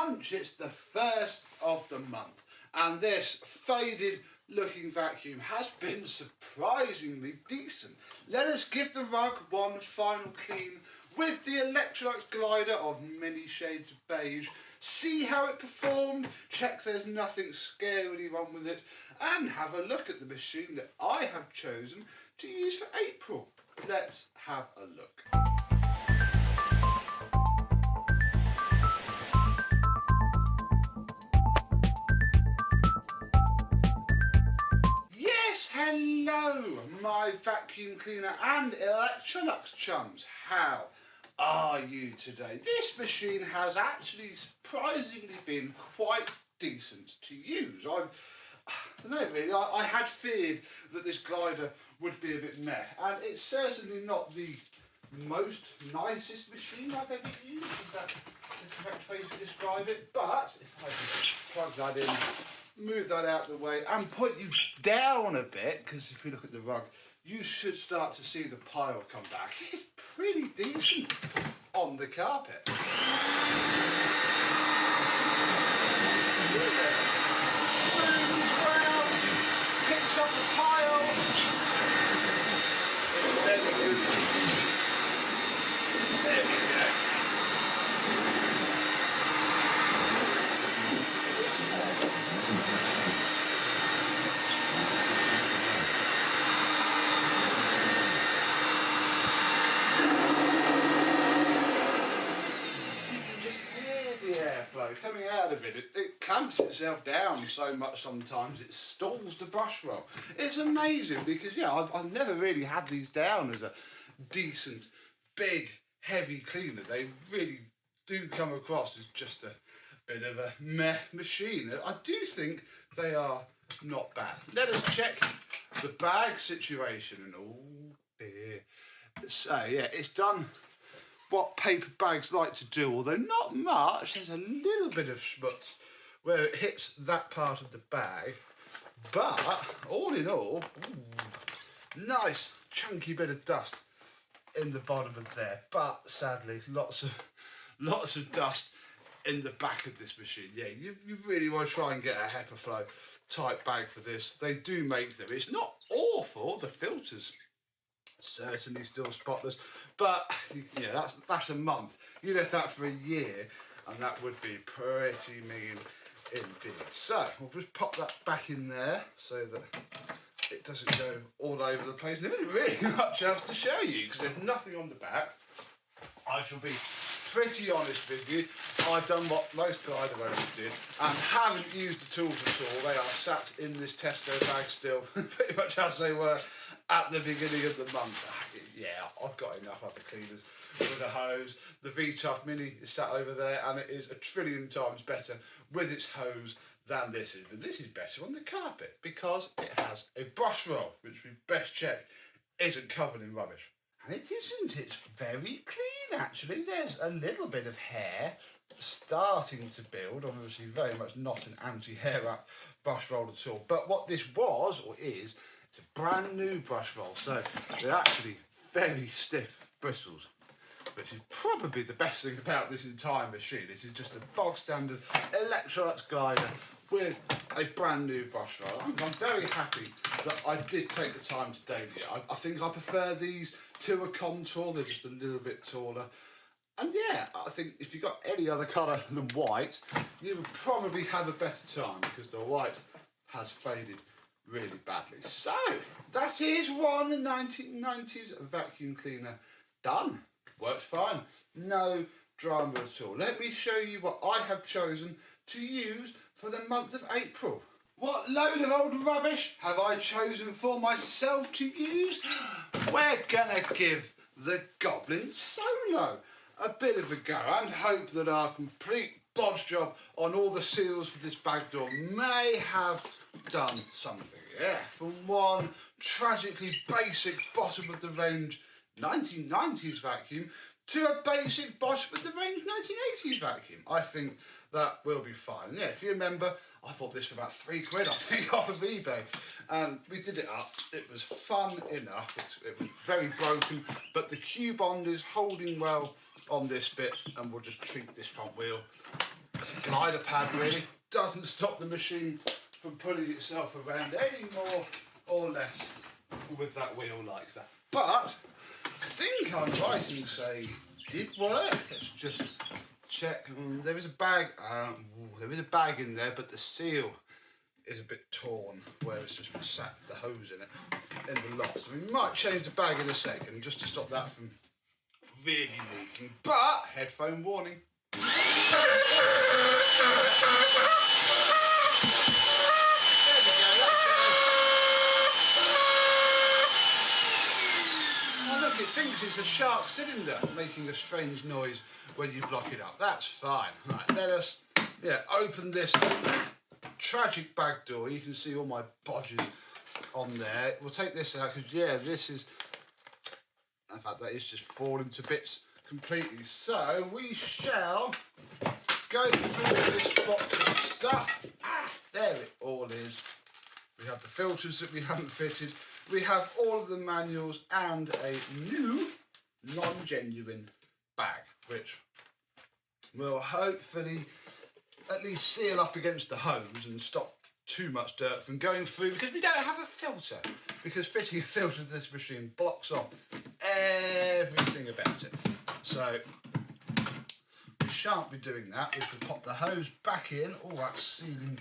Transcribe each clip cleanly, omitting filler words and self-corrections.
punch. It's the first of the month, and this faded looking vacuum has been surprisingly decent. Let us give the rug one final clean with the Electrolux Glider of many shades of beige. See how it performed, check there's nothing scarily wrong with it, and have a look at the machine that I have chosen to use for April. Let's have a look. Hello, my vacuum cleaner and Electrolux chums. How are you today? This machine has actually surprisingly been quite decent to use. I don't know really, I had feared that this glider would be a bit meh, and it's certainly not the most nicest machine I've ever used. Is that the correct way to describe it? But if I just plug that in, move that out of the way and point you down a bit, because if you look at the rug you should start to see the pile come back. It's pretty decent on the carpet. Moves well, picks up the pile. It's very good. There we go. Coming out of it, it clamps itself down so much sometimes it stalls the brush roll. It's amazing because I've never really had these down as a decent, big, heavy cleaner. They really do come across as just a bit of a meh machine. I do think they are not bad. Let us check the bag situation and oh dear. So yeah, it's done what paper bags like to do, although not much. There's a little bit of schmutz where it hits that part of the bag, but all in all, nice chunky bit of dust in the bottom of there, but sadly lots of dust in the back of this machine. Yeah, you really want to try and get a HEPA flow type bag for this. They do make them. It's not awful. The filters certainly still spotless, but yeah, that's a month. You left that for a year and that would be pretty mean indeed. So we'll just pop that back in there so that it doesn't go all over the place. There isn't really much else to show you because there's nothing on the back. I shall be pretty honest with you. I've done what most glider owners did and haven't used the tools at all. They are sat in this Tesco bag still, pretty much as they were at the beginning of the month. Yeah, I've got enough other cleaners with a hose. The V-Tough Mini is sat over there and it is 1,000,000,000 times better with its hose than this is. But this is better on the carpet because it has a brush roll, which we best check isn't covered in rubbish. And it isn't, it's very clean actually. There's a little bit of hair starting to build, obviously very much not an anti-hair wrap brush roll at all. But what this was, or is, it's a brand new brush roll, so they're actually very stiff bristles, which is probably the best thing about this entire machine. This is just a bog standard Electrolux Glider with a brand new brush roll. I'm very happy that I did take the time to daily it. I think I prefer these to a contour. They're just a little bit taller. And yeah, I think if you've got any other colour than white, you would probably have a better time because the white has faded really badly. So that is one 1990s vacuum cleaner done. Worked fine. No drama at all. Let me show you what I have chosen to use for the month of April. What load of old rubbish have I chosen for myself to use? We're gonna give the Goblin Solo a bit of a go and hope that our complete bodge job on all the seals for this bag door may have done something. Yeah, from one tragically basic bottom of the range 1990s vacuum to a basic bottom of the range 1980s vacuum. I think that will be fine. And yeah, if you remember, I bought this for about £3, I think, off of eBay, and we did it up. It was fun enough. It was very broken, but the Q-bond is holding well on this bit, and we'll just treat this front wheel It's a glider pad really, doesn't stop the machine from pulling itself around any more or less with that wheel like that. But I think I'm right in saying it did work. Let's just check. There is a bag. There is a bag in there, but the seal is a bit torn where it's just been sat with the hose in it in the loft. So we might change the bag in a second just to stop that from really leaking. But headphone warning. It thinks it's a shark cylinder making a strange noise when you block it up. That's fine. Right, let us open this tragic bag door. You can see all my bodges on there. We'll take this out because this is, in fact, that is just falling to bits completely. So we shall go through this box of stuff. There it all is. We have the filters that we haven't fitted. We have all of the manuals and a new non-genuine bag, which will hopefully at least seal up against the hose and stop too much dirt from going through, because we don't have a filter, because fitting a filter to this machine blocks off everything about it. So we shan't be doing that. We can pop the hose back in. Oh, that's sealing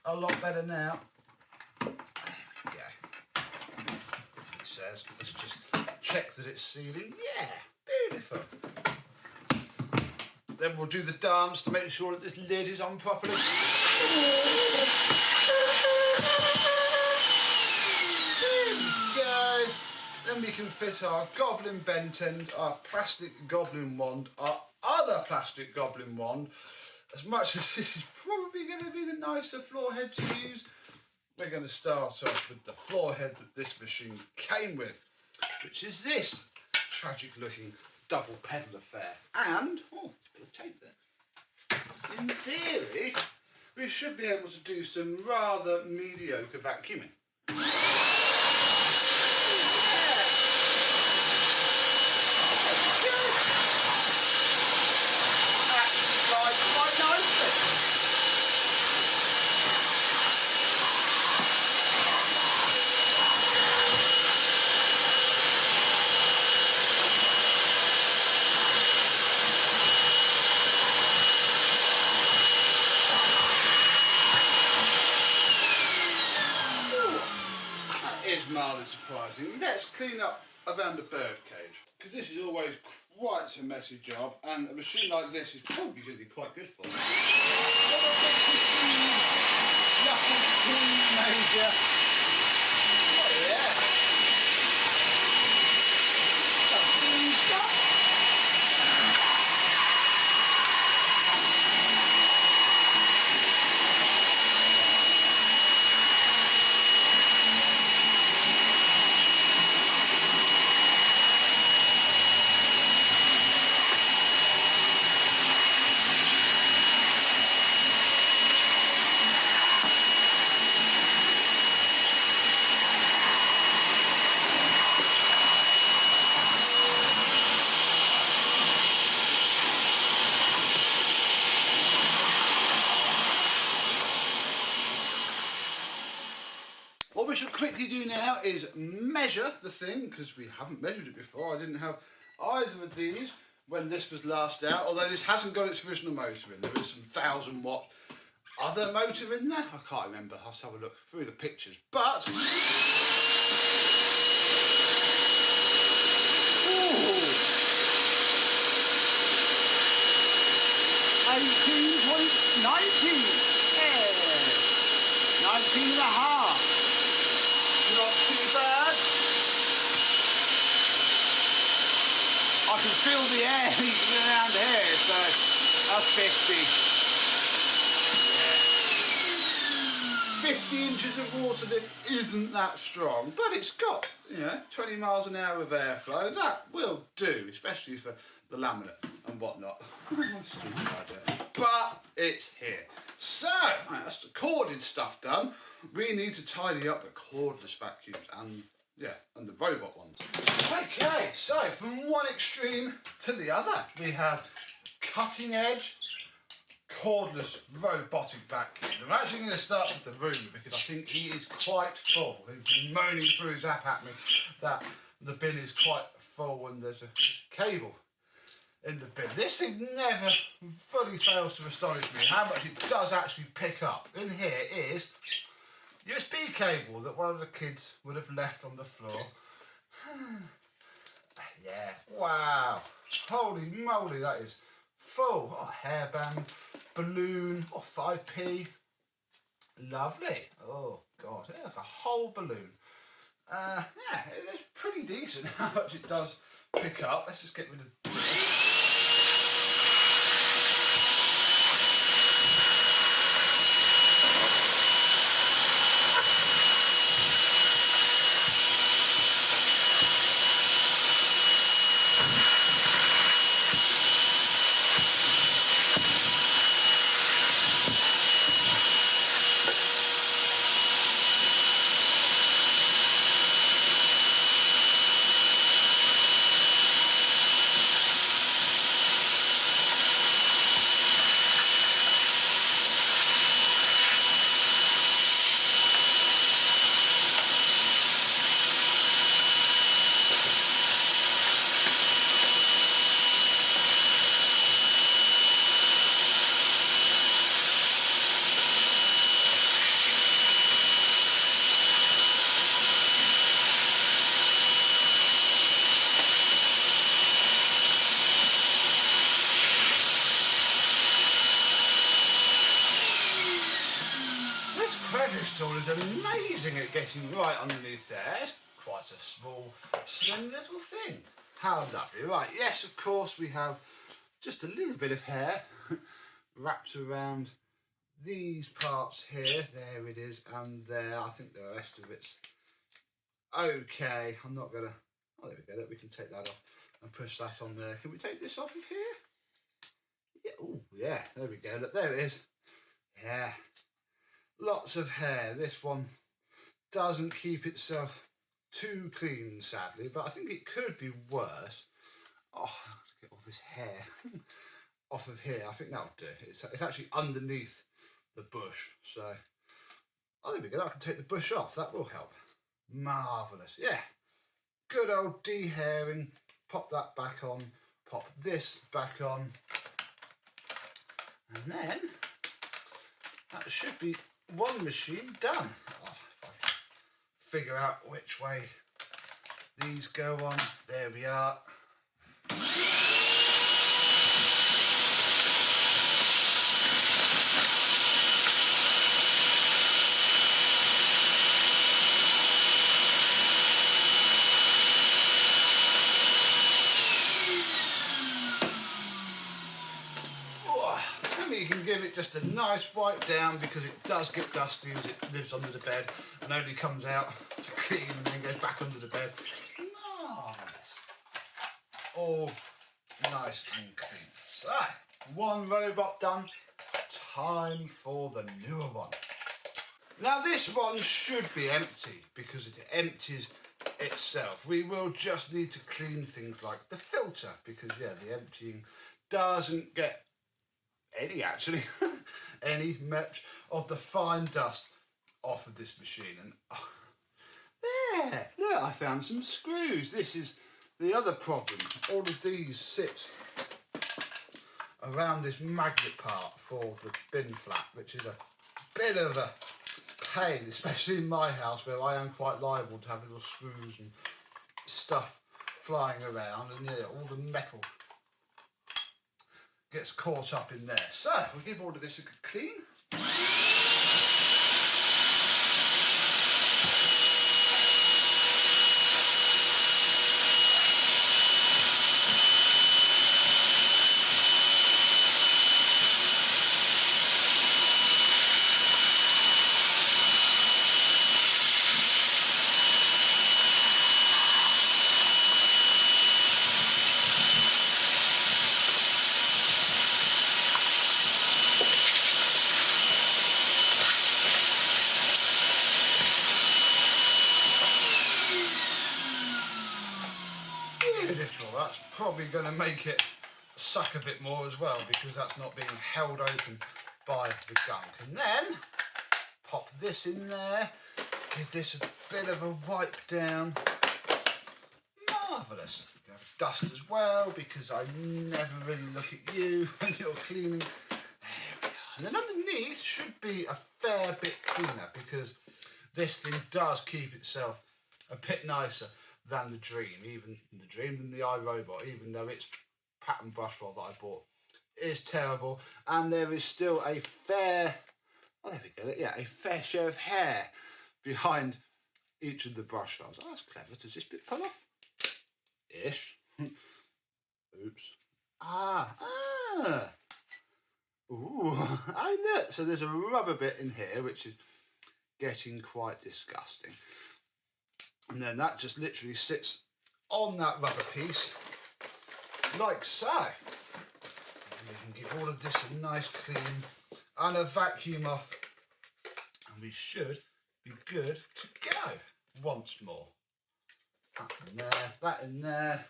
a lot better now. Let's just check that it's sealing. Yeah, beautiful. Then we'll do the dance to make sure that this lid is on properly. There we go. Then we can fit our Goblin bent end, our plastic Goblin wand, our other plastic Goblin wand. As much as this is probably going to be the nicer floor head to use, we're going to start off with the floor head that this machine came with, which is this tragic looking double pedal affair. And, oh, there's a bit of tape there. In theory, we should be able to do some rather mediocre vacuuming. Actually glides quite nicely. Mildly surprising. Let's clean up around the bird cage, because this is always quite a messy job, and a machine like this is probably going to be quite good for it. Nothing too major. Oh yeah. That's stuff. What we should quickly do now is measure the thing, because we haven't measured it before. I didn't have either of these when this was last out, although this hasn't got its original motor in. There is some 1,000 watt other motor in there. I can't remember. I'll have to have a look through the pictures. But 18.19. 19 and a half. Not too bad. I can feel the air leaking around here, so that's 50. Yeah. 50 inches of water lift isn't that strong, but it's got, 20 miles an hour of airflow. That will do, especially for the laminate and whatnot. But it's here. So, right, that's the corded stuff done. We need to tidy up the cordless vacuums and the robot ones. Okay, so from one extreme to the other, we have cutting edge cordless robotic vacuum. I'm actually going to start with the Roomba because I think he is quite full. He's been moaning through his app at me that the bin is quite full and there's a cable in the bin. This thing never fully fails to astonish me how much it does actually pick up. In here is USB cable that one of the kids would have left on the floor. Yeah, wow, holy moly, that is full. Oh, hairband, balloon, 5p, lovely. Oh god, yeah, like a whole balloon. Yeah, it's pretty decent how much it does pick up. Let's just get rid of this. Tool is amazing at getting right underneath there. It's quite a small, slim little thing. How lovely. Right, yes, of course, we have just a little bit of hair wrapped around these parts here. There it is, and there. I think the rest of it's okay. I'm not gonna. Oh, there we go. We can take that off and push that on there. Can we take this off of here? Yeah. Oh, yeah. There we go. Look, there it is. Yeah. Lots of hair. This one doesn't keep itself too clean, sadly, but I think it could be worse. Oh, get all this hair off of here. I think that'll do. It's actually underneath the bush, so oh, there we go. I can take the bush off. That will help. Marvellous. Yeah. Good old de-hairing. Pop that back on. Pop this back on. And then that should be one machine done. Oh, if I can figure out which way these go on. There we are. You can give it just a nice wipe down because it does get dusty as it lives under the bed and only comes out to clean and then goes back under the bed. Marvellous. All nice and clean. So, one robot done. Time for the newer one. Now this one should be empty because it empties itself. We will just need to clean things like the filter because yeah, the emptying doesn't get any much of the fine dust off of this machine. And there, look, I found some screws. This is the other problem. All of these sit around this magnet part for the bin flap, which is a bit of a pain, especially in my house where I am quite liable to have little screws and stuff flying around, and yeah, all the metal gets caught up in there. So we'll give all of this a good clean. Beautiful, that's probably going to make it suck a bit more as well because that's not being held open by the gunk. And then pop this in there, give this a bit of a wipe down. Marvellous. Dust as well because I never really look at you when you're cleaning. There we are. And then underneath should be a fair bit cleaner because this thing does keep itself a bit nicer than the Dreame, than the iRobot, even though its pattern brush roll that I bought is terrible. And there is still a fair, oh there we go, yeah, a fair share of hair behind each of the brush rolls. Oh, that's clever. Does this bit pull off? Ish. Oops. Ooh, oh look, so there's a rubber bit in here which is getting quite disgusting. And then that just literally sits on that rubber piece, like so. And we can give all of this a nice clean and a vacuum off. And we should be good to go once more. That in there, that in there.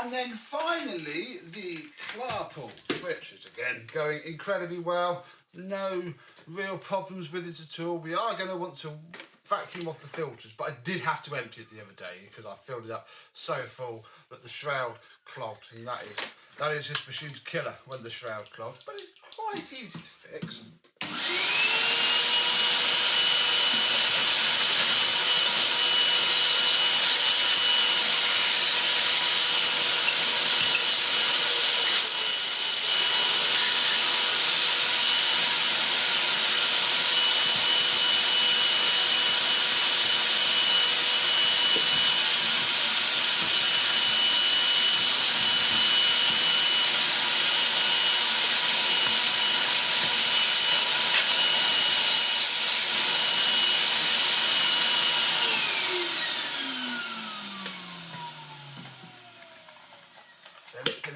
And then finally, the Klarpul, which is again going incredibly well. No real problems with it at all. We are going to want to vacuum off the filters, but I did have to empty it the other day because I filled it up so full that the shroud clogged, and that is this machine's killer when the shroud clogs, but it's quite easy to fix.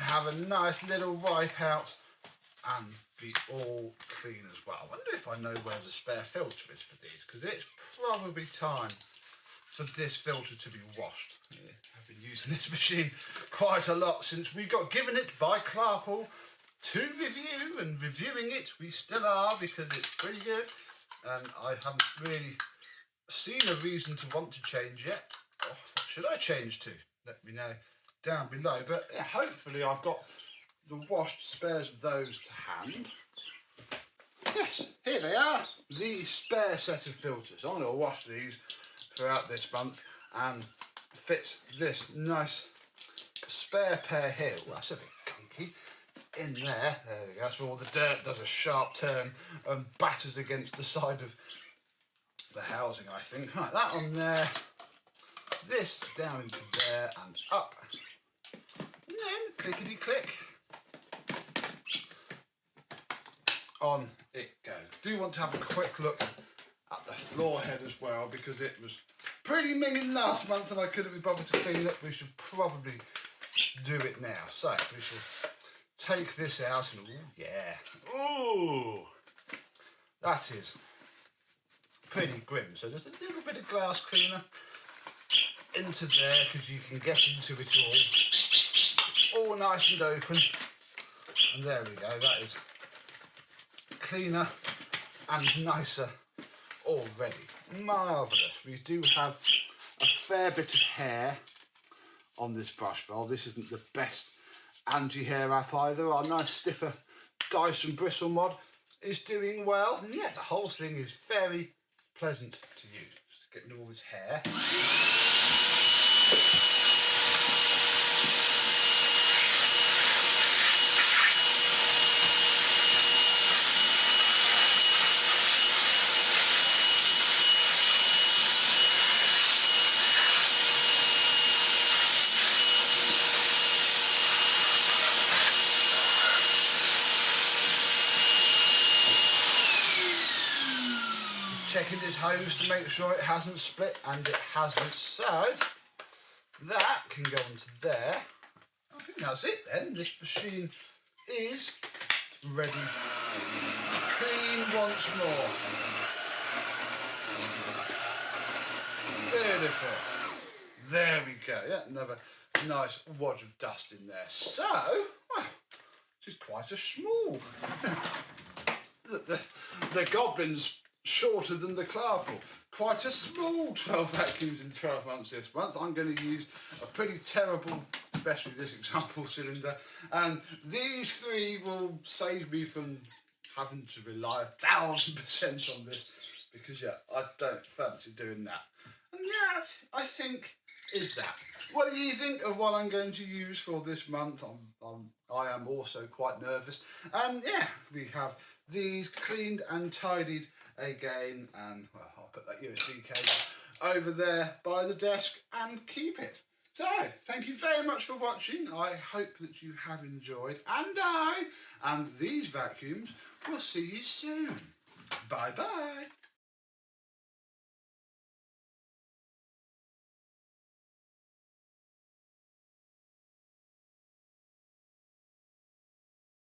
Have a nice little wipe out and be all clean as well. I wonder if I know where the spare filter is for these, because it's probably time for this filter to be washed. Yeah, I've been using this machine quite a lot since we got given it by Klarpul to review, and reviewing it we still are because it's pretty good, and I haven't really seen a reason to want to change yet. Oh, what should I change to? Let me know down below, but yeah, hopefully I've got the washed spares of those to hand. Yes, here they are, the spare set of filters. I'm going to wash these throughout this month and fit this nice spare pair here. Well, that's a bit gunky. In there, there we go, that's where all the dirt does a sharp turn and batters against the side of the housing, I think. Right, that on there, this down into there and up. And then clickety click, on it goes. Do want to have a quick look at the floor head as well, because it was pretty minging last month and I couldn't be bothered to clean it. We should probably do it now. So we should take this out and ooh, yeah, ooh, that is pretty grim. So there's a little bit of glass cleaner into there because you can get into it all nice and open. And there we go, that is cleaner and nicer already. Marvellous. We do have a fair bit of hair on this brush roll. This isn't the best anti-hair app either. Our nice stiffer Dyson bristle mod is doing well. And yeah, the whole thing is very pleasant to use. Just getting all this hair. checking this hose to make sure it hasn't split, and it hasn't, so that can go onto there. I think that's it then. This machine is ready to clean once more. Beautiful. There we go. Yeah, another nice wad of dust in there. So, well, this is quite a small. the Goblin's shorter than the Klarpul. Quite a small 12 vacuums in 12 months this month. I'm going to use a pretty terrible, especially this example cylinder, and these three will save me from having to rely 1000% on this, because yeah, I don't fancy doing that. And that, I think, is that. What do you think of what I'm going to use for this month? I am also quite nervous. And yeah, we have these cleaned and tidied again, and well, I'll put that USB cable over there by the desk and keep it. So, thank you very much for watching. I hope that you have enjoyed, and these vacuums will see you soon. Bye bye.